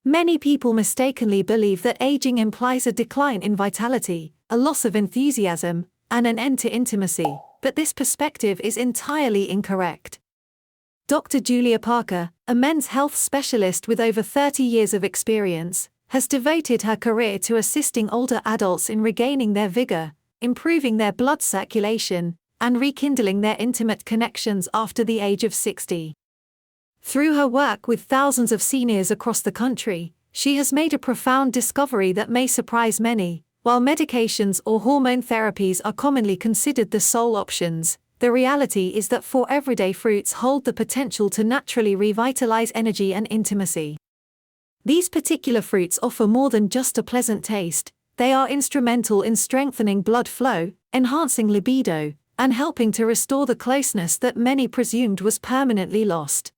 Many people mistakenly believe that aging implies a decline in vitality, a loss of enthusiasm, and an end to intimacy, but this perspective is entirely incorrect. Dr. Julia Parker, a men's health specialist with over 30 years of experience, has devoted her career to assisting older adults in regaining their vigor, improving their blood circulation, and rekindling their intimate connections after the age of 60. Through her work with thousands of seniors across the country, she has made a profound discovery that may surprise many. While medications or hormone therapies are commonly considered the sole options, the reality is that 4 everyday fruits hold the potential to naturally revitalize energy and intimacy. These particular fruits offer more than just a pleasant taste. They are instrumental in strengthening blood flow, enhancing libido, and helping to restore the closeness that many presumed was permanently lost.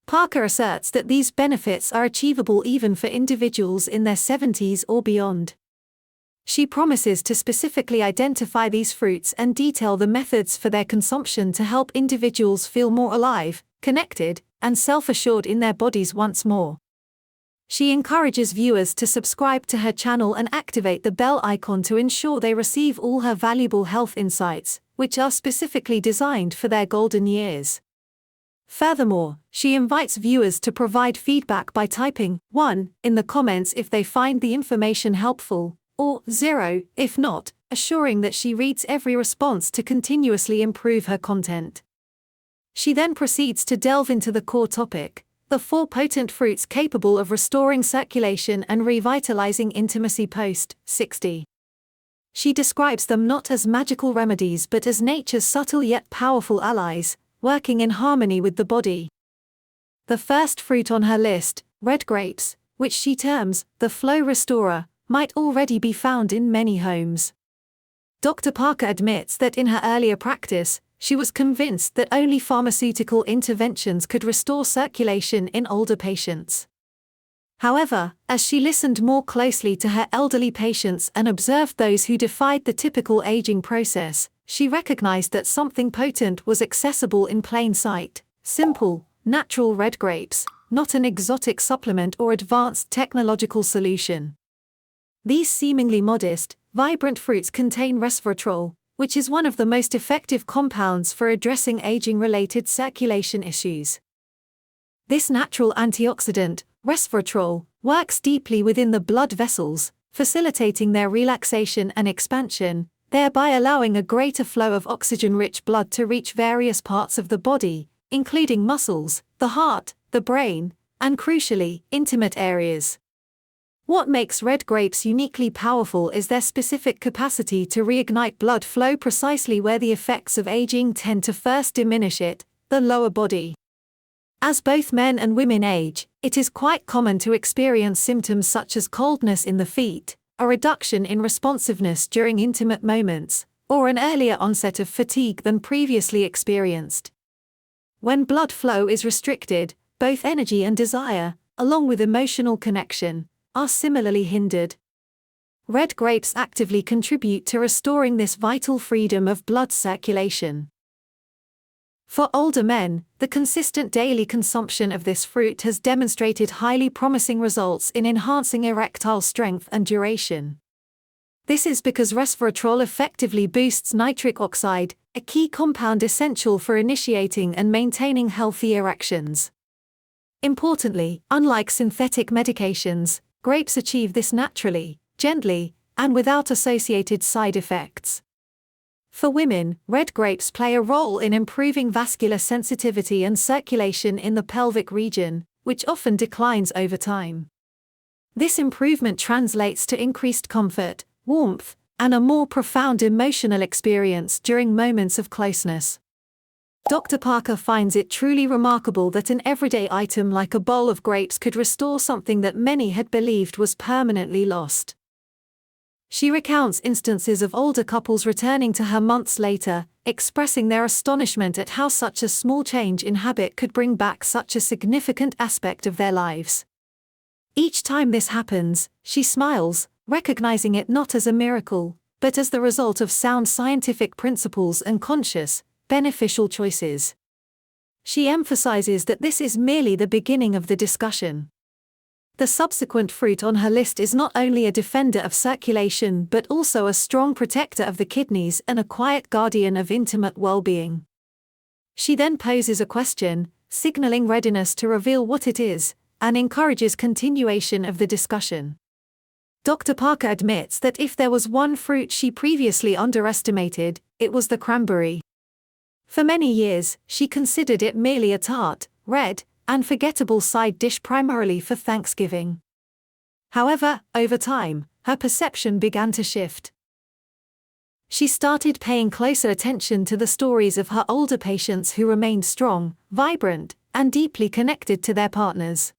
Parker asserts that these benefits are achievable even for individuals in their 70s or beyond. She promises to specifically identify these fruits and detail the methods for their consumption to help individuals feel more alive, connected, and self-assured in their bodies once more. She encourages viewers to subscribe to her channel and activate the bell icon to ensure they receive all her valuable health insights, which are specifically designed for their golden years. Furthermore, she invites viewers to provide feedback by typing 1 in the comments if they find the information helpful, or 0 if not, assuring that she reads every response to continuously improve her content. She then proceeds to delve into the core topic, the 4 potent fruits capable of restoring circulation and revitalizing intimacy post-60. She describes them not as magical remedies but as nature's subtle yet powerful allies, working in harmony with the body. The first fruit on her list, red grapes, which she terms the flow restorer, might already be found in many homes. Dr. Parker admits that in her earlier practice, she was convinced that only pharmaceutical interventions could restore circulation in older patients. However, as she listened more closely to her elderly patients and observed those who defied the typical aging process, she recognized that something potent was accessible in plain sight: simple, natural red grapes, not an exotic supplement or advanced technological solution. These seemingly modest, vibrant fruits contain resveratrol, which is one of the most effective compounds for addressing aging-related circulation issues. This natural antioxidant, resveratrol, works deeply within the blood vessels, facilitating their relaxation and expansion, thereby allowing a greater flow of oxygen-rich blood to reach various parts of the body, including muscles, the heart, the brain, and crucially, intimate areas. What makes red grapes uniquely powerful is their specific capacity to reignite blood flow precisely where the effects of aging tend to first diminish it, the lower body. As both men and women age, it is quite common to experience symptoms such as coldness in the feet, a reduction in responsiveness during intimate moments, or an earlier onset of fatigue than previously experienced. When blood flow is restricted, both energy and desire, along with emotional connection, are similarly hindered. Red grapes actively contribute to restoring this vital freedom of blood circulation. For older men, the consistent daily consumption of this fruit has demonstrated highly promising results in enhancing erectile strength and duration. This is because resveratrol effectively boosts nitric oxide, a key compound essential for initiating and maintaining healthy erections. Importantly, unlike synthetic medications, grapes achieve this naturally, gently, and without associated side effects. For women, red grapes play a role in improving vascular sensitivity and circulation in the pelvic region, which often declines over time. This improvement translates to increased comfort, warmth, and a more profound emotional experience during moments of closeness. Dr. Parker finds it truly remarkable that an everyday item like a bowl of grapes could restore something that many had believed was permanently lost. She recounts instances of older couples returning to her months later, expressing their astonishment at how such a small change in habit could bring back such a significant aspect of their lives. Each time this happens, she smiles, recognizing it not as a miracle, but as the result of sound scientific principles and conscious, beneficial choices. She emphasizes that this is merely the beginning of the discussion. The subsequent fruit on her list is not only a defender of circulation but also a strong protector of the kidneys and a quiet guardian of intimate well-being. She then poses a question, signaling readiness to reveal what it is, and encourages continuation of the discussion. Dr. Parker admits that if there was one fruit she previously underestimated, it was the cranberry. For many years, she considered it merely a tart, red, and forgettable side dish primarily for Thanksgiving. However, over time, her perception began to shift. She started paying closer attention to the stories of her older patients who remained strong, vibrant, and deeply connected to their partners.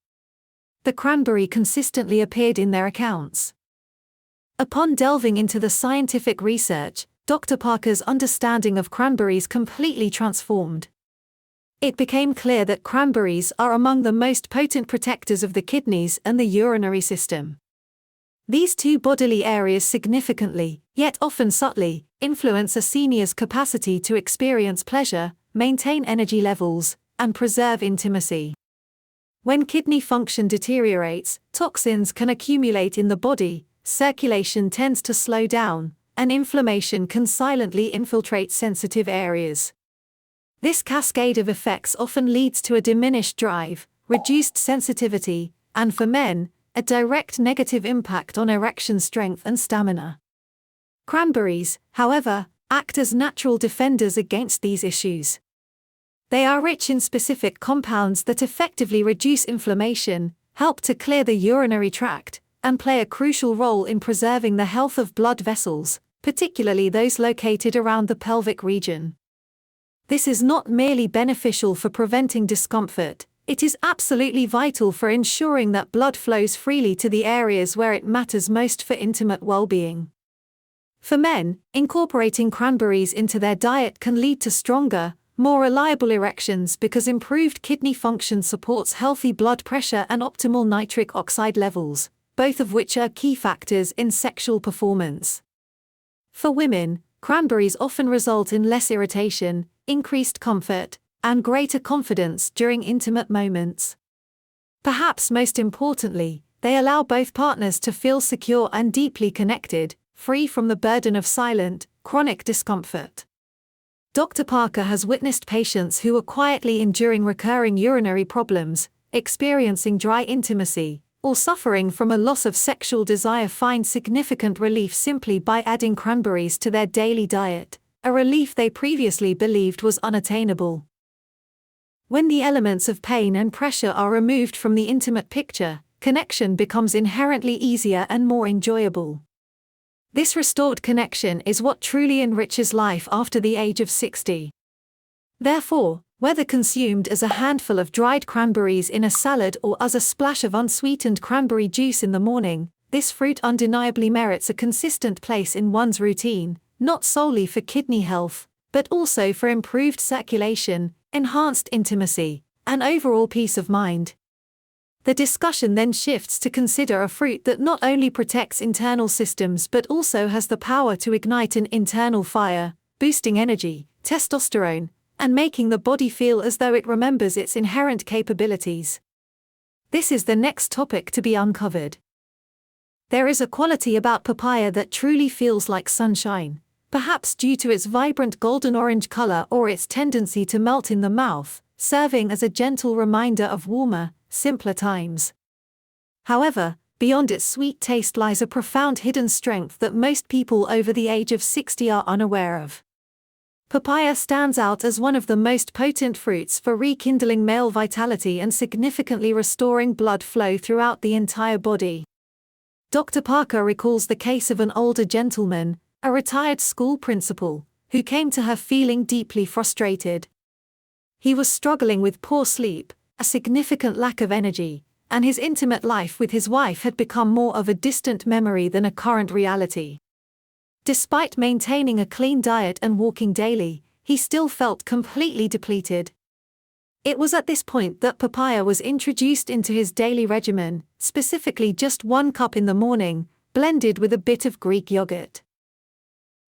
The cranberry consistently appeared in their accounts. Upon delving into the scientific research, Dr. Parker's understanding of cranberries completely transformed. It became clear that cranberries are among the most potent protectors of the kidneys and the urinary system. These two bodily areas significantly, yet often subtly, influence a senior's capacity to experience pleasure, maintain energy levels, and preserve intimacy. When kidney function deteriorates, toxins can accumulate in the body, circulation tends to slow down, and inflammation can silently infiltrate sensitive areas. This cascade of effects often leads to a diminished drive, reduced sensitivity, and for men, a direct negative impact on erection strength and stamina. Cranberries, however, act as natural defenders against these issues. They are rich in specific compounds that effectively reduce inflammation, help to clear the urinary tract, and play a crucial role in preserving the health of blood vessels, particularly those located around the pelvic region. This is not merely beneficial for preventing discomfort, it is absolutely vital for ensuring that blood flows freely to the areas where it matters most for intimate well-being. For men, incorporating cranberries into their diet can lead to stronger, more reliable erections because improved kidney function supports healthy blood pressure and optimal nitric oxide levels, both of which are key factors in sexual performance. For women, cranberries often result in less irritation, increased comfort, and greater confidence during intimate moments. Perhaps most importantly, they allow both partners to feel secure and deeply connected, free from the burden of silent, chronic discomfort. Dr. Parker has witnessed patients who are quietly enduring recurring urinary problems, experiencing dry intimacy, or suffering from a loss of sexual desire find significant relief simply by adding cranberries to their daily diet, a relief they previously believed was unattainable. When the elements of pain and pressure are removed from the intimate picture, connection becomes inherently easier and more enjoyable. This restored connection is what truly enriches life after the age of 60. Therefore, whether consumed as a handful of dried cranberries in a salad or as a splash of unsweetened cranberry juice in the morning, this fruit undeniably merits a consistent place in one's routine, not solely for kidney health, but also for improved circulation, enhanced intimacy, and overall peace of mind. The discussion then shifts to consider a fruit that not only protects internal systems but also has the power to ignite an internal fire, boosting energy, testosterone, and making the body feel as though it remembers its inherent capabilities. This is the next topic to be uncovered. There is a quality about papaya that truly feels like sunshine, perhaps due to its vibrant golden-orange color or its tendency to melt in the mouth, serving as a gentle reminder of warmer, simpler times. However, beyond its sweet taste lies a profound hidden strength that most people over the age of 60 are unaware of. Papaya stands out as one of the most potent fruits for rekindling male vitality and significantly restoring blood flow throughout the entire body. Dr. Parker recalls the case of an older gentleman, a retired school principal, who came to her feeling deeply frustrated. He was struggling with poor sleep, a significant lack of energy, and his intimate life with his wife had become more of a distant memory than a current reality. Despite maintaining a clean diet and walking daily, he still felt completely depleted. It was at this point that papaya was introduced into his daily regimen, specifically just 1 cup in the morning, blended with a bit of Greek yogurt.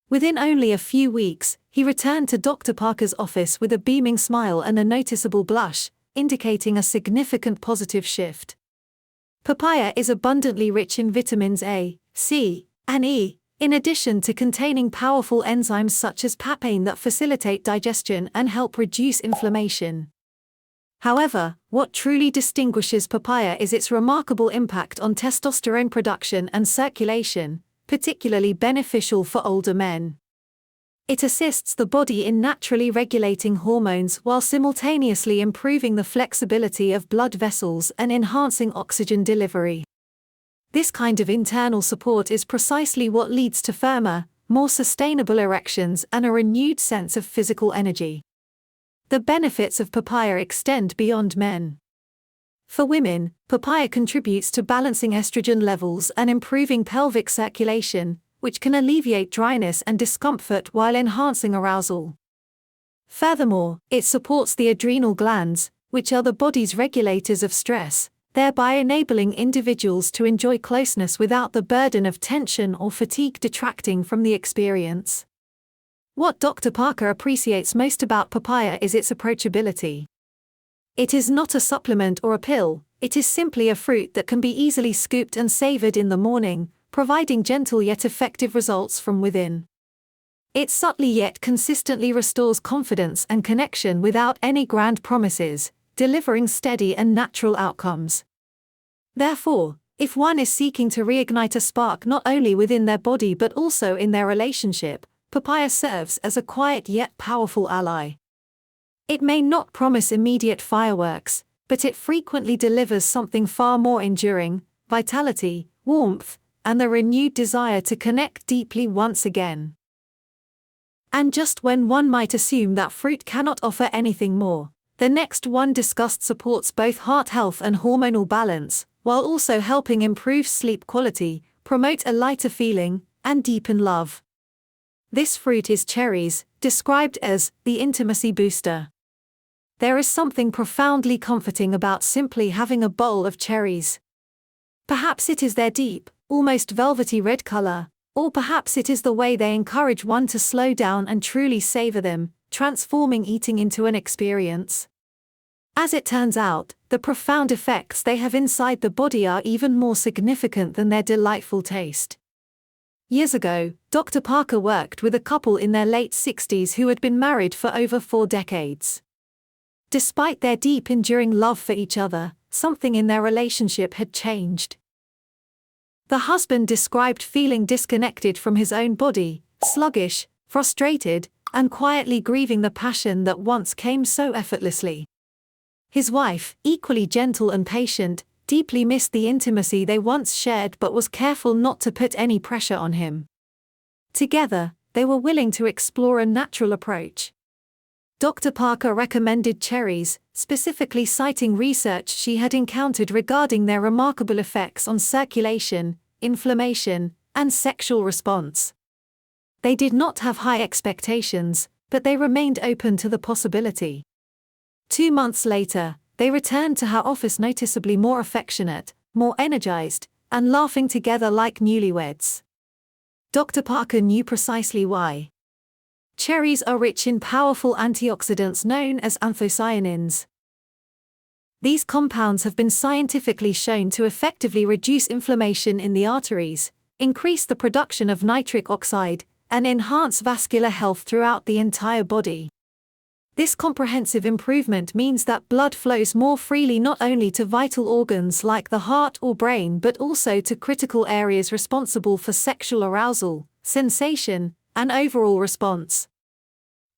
Within only a few weeks, he returned to Dr. Parker's office with a beaming smile and a noticeable blush, indicating a significant positive shift. Papaya is abundantly rich in vitamins A, C, and E, in addition to containing powerful enzymes such as papain that facilitate digestion and help reduce inflammation. However, what truly distinguishes papaya is its remarkable impact on testosterone production and circulation, particularly beneficial for older men. It assists the body in naturally regulating hormones while simultaneously improving the flexibility of blood vessels and enhancing oxygen delivery. This kind of internal support is precisely what leads to firmer, more sustainable erections and a renewed sense of physical energy. The benefits of papaya extend beyond men. For women, papaya contributes to balancing estrogen levels and improving pelvic circulation, which can alleviate dryness and discomfort while enhancing arousal. Furthermore, it supports the adrenal glands, which are the body's regulators of stress, thereby enabling individuals to enjoy closeness without the burden of tension or fatigue detracting from the experience. What Dr. Parker appreciates most about papaya is its approachability. It is not a supplement or a pill, it is simply a fruit that can be easily scooped and savored in the morning, providing gentle yet effective results from within. It subtly yet consistently restores confidence and connection without any grand promises, delivering steady and natural outcomes. Therefore, if one is seeking to reignite a spark not only within their body but also in their relationship, papaya serves as a quiet yet powerful ally. It may not promise immediate fireworks, but it frequently delivers something far more enduring: vitality, warmth, and the renewed desire to connect deeply once again. And just when one might assume that fruit cannot offer anything more, the next one discussed supports both heart health and hormonal balance, while also helping improve sleep quality, promote a lighter feeling, and deepen love. This fruit is cherries, described as the intimacy booster. There is something profoundly comforting about simply having a bowl of cherries. Perhaps it is their deep, almost velvety red color, or perhaps it is the way they encourage one to slow down and truly savor them, transforming eating into an experience. As it turns out, the profound effects they have inside the body are even more significant than their delightful taste. Years ago, Dr. Parker worked with a couple in their late 60s who had been married for over 4 decades. Despite their deep enduring love for each other, something in their relationship had changed. The husband described feeling disconnected from his own body, sluggish, frustrated, and quietly grieving the passion that once came so effortlessly. His wife, equally gentle and patient, deeply missed the intimacy they once shared but was careful not to put any pressure on him. Together, they were willing to explore a natural approach. Dr. Parker recommended cherries, specifically citing research she had encountered regarding their remarkable effects on circulation, inflammation, and sexual response. They did not have high expectations, but they remained open to the possibility. 2 months later, they returned to her office noticeably more affectionate, more energized, and laughing together like newlyweds. Dr. Parker knew precisely why. Cherries are rich in powerful antioxidants known as anthocyanins. These compounds have been scientifically shown to effectively reduce inflammation in the arteries, increase the production of nitric oxide, and enhance vascular health throughout the entire body. This comprehensive improvement means that blood flows more freely not only to vital organs like the heart or brain but also to critical areas responsible for sexual arousal, sensation, and overall response.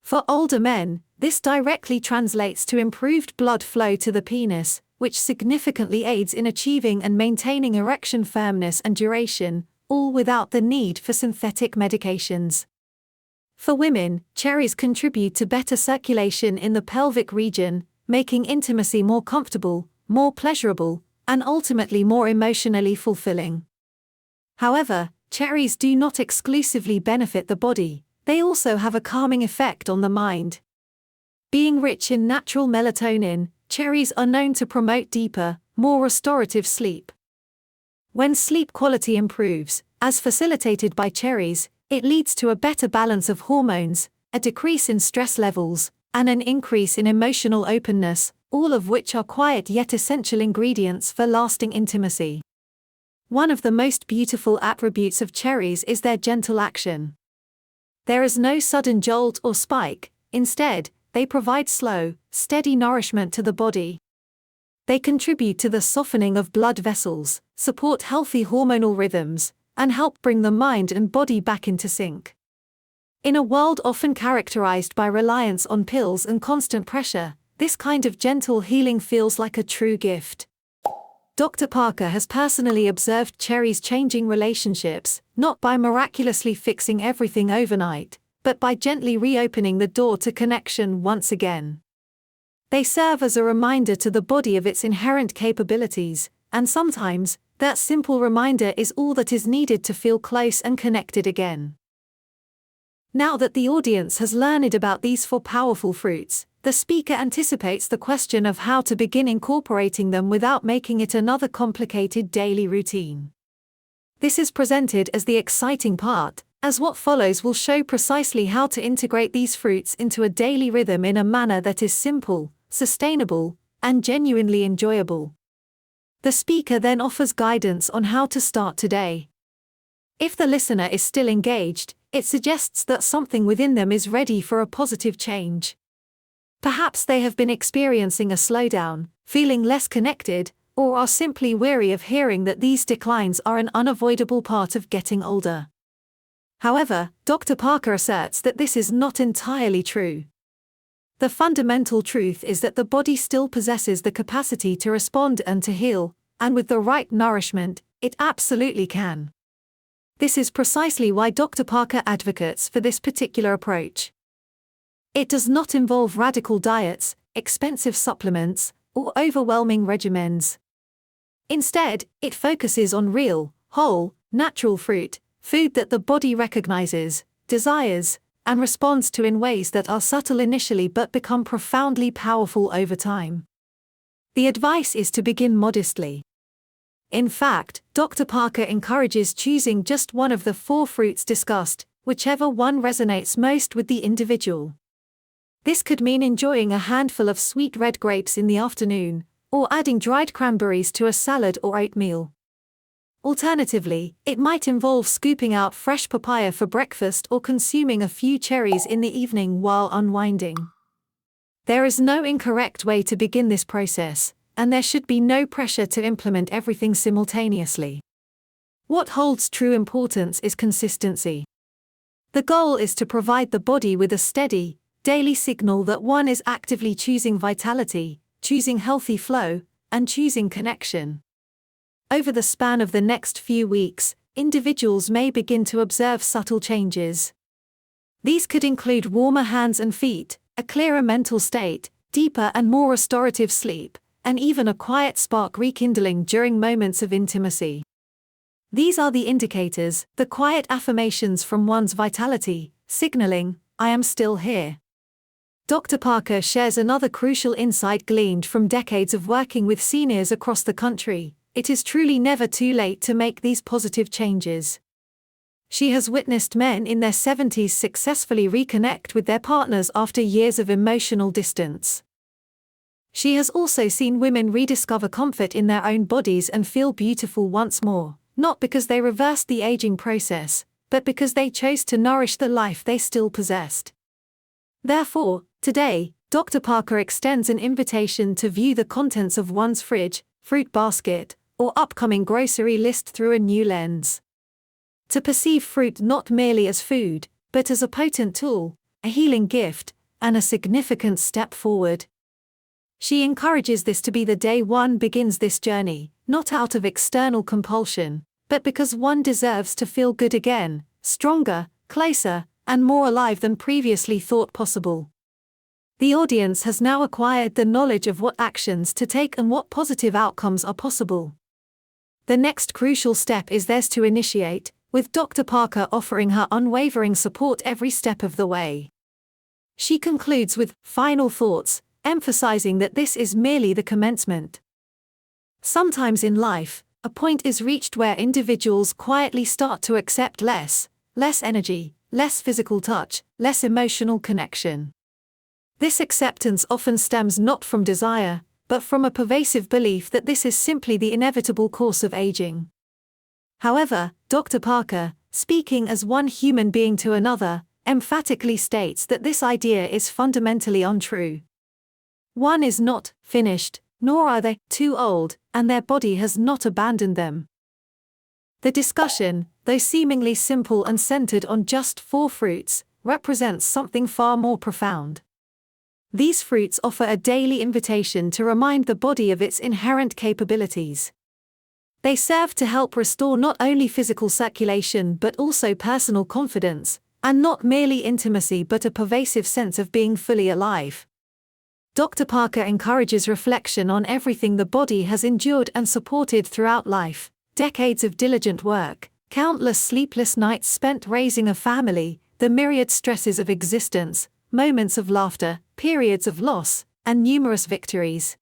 For older men, this directly translates to improved blood flow to the penis, which significantly aids in achieving and maintaining erection firmness and duration, all without the need for synthetic medications. For women, cherries contribute to better circulation in the pelvic region, making intimacy more comfortable, more pleasurable, and ultimately more emotionally fulfilling. However, cherries do not exclusively benefit the body, they also have a calming effect on the mind. Being rich in natural melatonin, cherries are known to promote deeper, more restorative sleep. When sleep quality improves, as facilitated by cherries, it leads to a better balance of hormones, a decrease in stress levels, and an increase in emotional openness, all of which are quiet yet essential ingredients for lasting intimacy. One of the most beautiful attributes of cherries is their gentle action. There is no sudden jolt or spike, instead, they provide slow, steady nourishment to the body. They contribute to the softening of blood vessels, support healthy hormonal rhythms, and help bring the mind and body back into sync. In a world often characterized by reliance on pills and constant pressure, this kind of gentle healing feels like a true gift. Dr. Parker has personally observed cherries changing relationships, not by miraculously fixing everything overnight, but by gently reopening the door to connection once again. They serve as a reminder to the body of its inherent capabilities, and sometimes, that simple reminder is all that is needed to feel close and connected again. Now that the audience has learned about these 4 powerful fruits, the speaker anticipates the question of how to begin incorporating them without making it another complicated daily routine. This is presented as the exciting part, as what follows will show precisely how to integrate these fruits into a daily rhythm in a manner that is simple, sustainable, and genuinely enjoyable. The speaker then offers guidance on how to start today. If the listener is still engaged, it suggests that something within them is ready for a positive change. Perhaps they have been experiencing a slowdown, feeling less connected, or are simply weary of hearing that these declines are an unavoidable part of getting older. However, Dr. Parker asserts that this is not entirely true. The fundamental truth is that the body still possesses the capacity to respond and to heal, and with the right nourishment, it absolutely can. This is precisely why Dr. Parker advocates for this particular approach. It does not involve radical diets, expensive supplements, or overwhelming regimens. Instead, it focuses on real, whole, natural fruit, food that the body recognizes, desires, and responds to in ways that are subtle initially but become profoundly powerful over time. The advice is to begin modestly. In fact, Dr. Parker encourages choosing just one of the 4 fruits discussed, whichever one resonates most with the individual. This could mean enjoying a handful of sweet red grapes in the afternoon, or adding dried cranberries to a salad or oatmeal. Alternatively, it might involve scooping out fresh papaya for breakfast or consuming a few cherries in the evening while unwinding. There is no incorrect way to begin this process, and there should be no pressure to implement everything simultaneously. What holds true importance is consistency. The goal is to provide the body with a steady, daily signal that one is actively choosing vitality, choosing healthy flow, and choosing connection. Over the span of the next few weeks, individuals may begin to observe subtle changes. These could include warmer hands and feet, a clearer mental state, deeper and more restorative sleep, and even a quiet spark rekindling during moments of intimacy. These are the indicators, the quiet affirmations from one's vitality, signaling, "I am still here." Dr. Parker shares another crucial insight gleaned from decades of working with seniors across the country: it is truly never too late to make these positive changes. She has witnessed men in their 70s successfully reconnect with their partners after years of emotional distance. She has also seen women rediscover comfort in their own bodies and feel beautiful once more, not because they reversed the aging process, but because they chose to nourish the life they still possessed. Therefore, today, Dr. Parker extends an invitation to view the contents of one's fridge, fruit basket, or upcoming grocery list through a new lens. To perceive fruit not merely as food, but as a potent tool, a healing gift, and a significant step forward. She encourages this to be the day one begins this journey, not out of external compulsion, but because one deserves to feel good again, stronger, closer, and more alive than previously thought possible. The audience has now acquired the knowledge of what actions to take and what positive outcomes are possible. The next crucial step is theirs to initiate, with Dr. Parker offering her unwavering support every step of the way. She concludes with final thoughts, emphasizing that this is merely the commencement. Sometimes in life, a point is reached where individuals quietly start to accept less energy, less physical touch, less emotional connection. This acceptance often stems not from desire, but from a pervasive belief that this is simply the inevitable course of aging. However, Dr. Parker, speaking as one human being to another, emphatically states that this idea is fundamentally untrue. One is not finished, nor are they too old, and their body has not abandoned them. The discussion, though seemingly simple and centered on just 4 fruits, represents something far more profound. These fruits offer a daily invitation to remind the body of its inherent capabilities. They serve to help restore not only physical circulation but also personal confidence, and not merely intimacy but a pervasive sense of being fully alive. Dr. Parker encourages reflection on everything the body has endured and supported throughout life: decades of diligent work, countless sleepless nights spent raising a family, the myriad stresses of existence, moments of laughter, periods of loss, and numerous victories.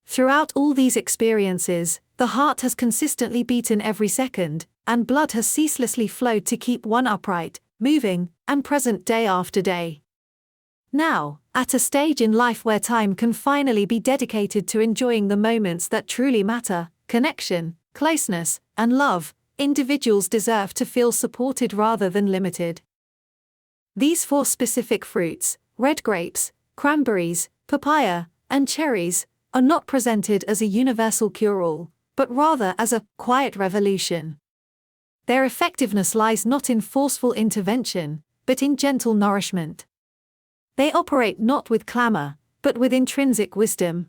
Throughout all these experiences, the heart has consistently beaten every second, and blood has ceaselessly flowed to keep one upright, moving, and present day after day. Now, at a stage in life where time can finally be dedicated to enjoying the moments that truly matter, connection, closeness, and love, individuals deserve to feel supported rather than limited. These 4 specific fruits, red grapes, cranberries, papaya, and cherries, are not presented as a universal cure-all, but rather as a quiet revolution. Their effectiveness lies not in forceful intervention, but in gentle nourishment. They operate not with clamor, but with intrinsic wisdom.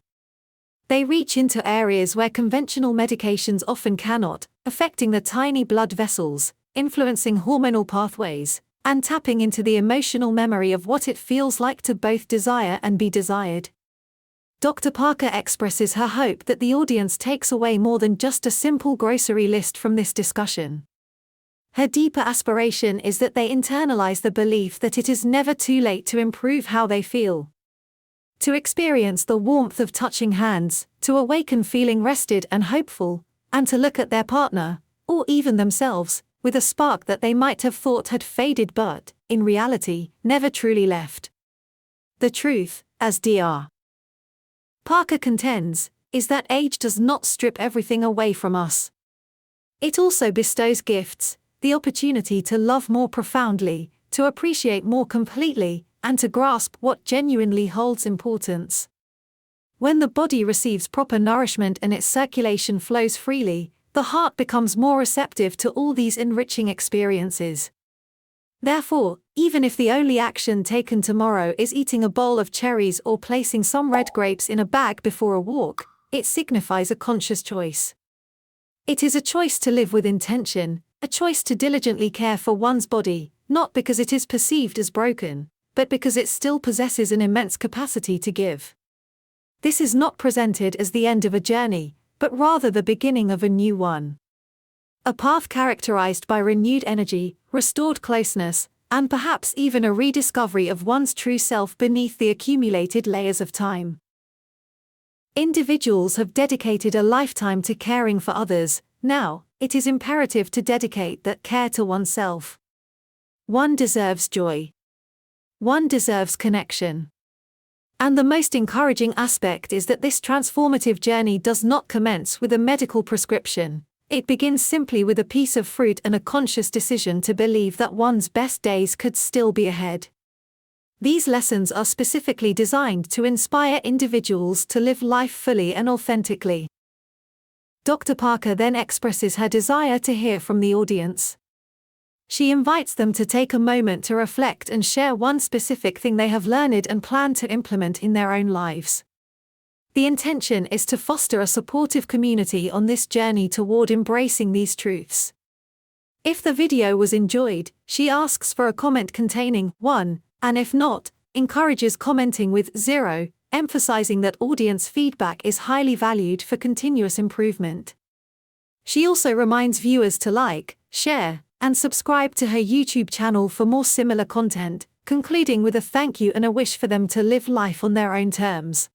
They reach into areas where conventional medications often cannot, affecting the tiny blood vessels, influencing hormonal pathways, and tapping into the emotional memory of what it feels like to both desire and be desired. Dr. Parker expresses her hope that the audience takes away more than just a simple grocery list from this discussion. Her deeper aspiration is that they internalize the belief that it is never too late to improve how they feel. To experience the warmth of touching hands, to awaken feeling rested and hopeful, and to look at their partner, or even themselves, with a spark that they might have thought had faded but, in reality, never truly left. The truth, as Dr. Parker contends, is that age does not strip everything away from us. It also bestows gifts, the opportunity to love more profoundly, to appreciate more completely, and to grasp what genuinely holds importance. When the body receives proper nourishment and its circulation flows freely, the heart becomes more receptive to all these enriching experiences. Therefore, even if the only action taken tomorrow is eating a bowl of cherries or placing some red grapes in a bag before a walk, it signifies a conscious choice. It is a choice to live with intention, a choice to diligently care for one's body, not because it is perceived as broken, but because it still possesses an immense capacity to give. This is not presented as the end of a journey, but rather the beginning of a new one. A path characterized by renewed energy, restored closeness, and perhaps even a rediscovery of one's true self beneath the accumulated layers of time. Individuals have dedicated a lifetime to caring for others. Now, it is imperative to dedicate that care to oneself. One deserves joy. One deserves connection. And the most encouraging aspect is that this transformative journey does not commence with a medical prescription. It begins simply with a piece of fruit and a conscious decision to believe that one's best days could still be ahead. These lessons are specifically designed to inspire individuals to live life fully and authentically. Dr. Parker then expresses her desire to hear from the audience. She invites them to take a moment to reflect and share one specific thing they have learned and plan to implement in their own lives. The intention is to foster a supportive community on this journey toward embracing these truths. If the video was enjoyed, she asks for a comment containing 1, and if not, encourages commenting with 0, emphasizing that audience feedback is highly valued for continuous improvement. She also reminds viewers to like, share, and subscribe to her YouTube channel for more similar content, concluding with a thank you and a wish for them to live life on their own terms.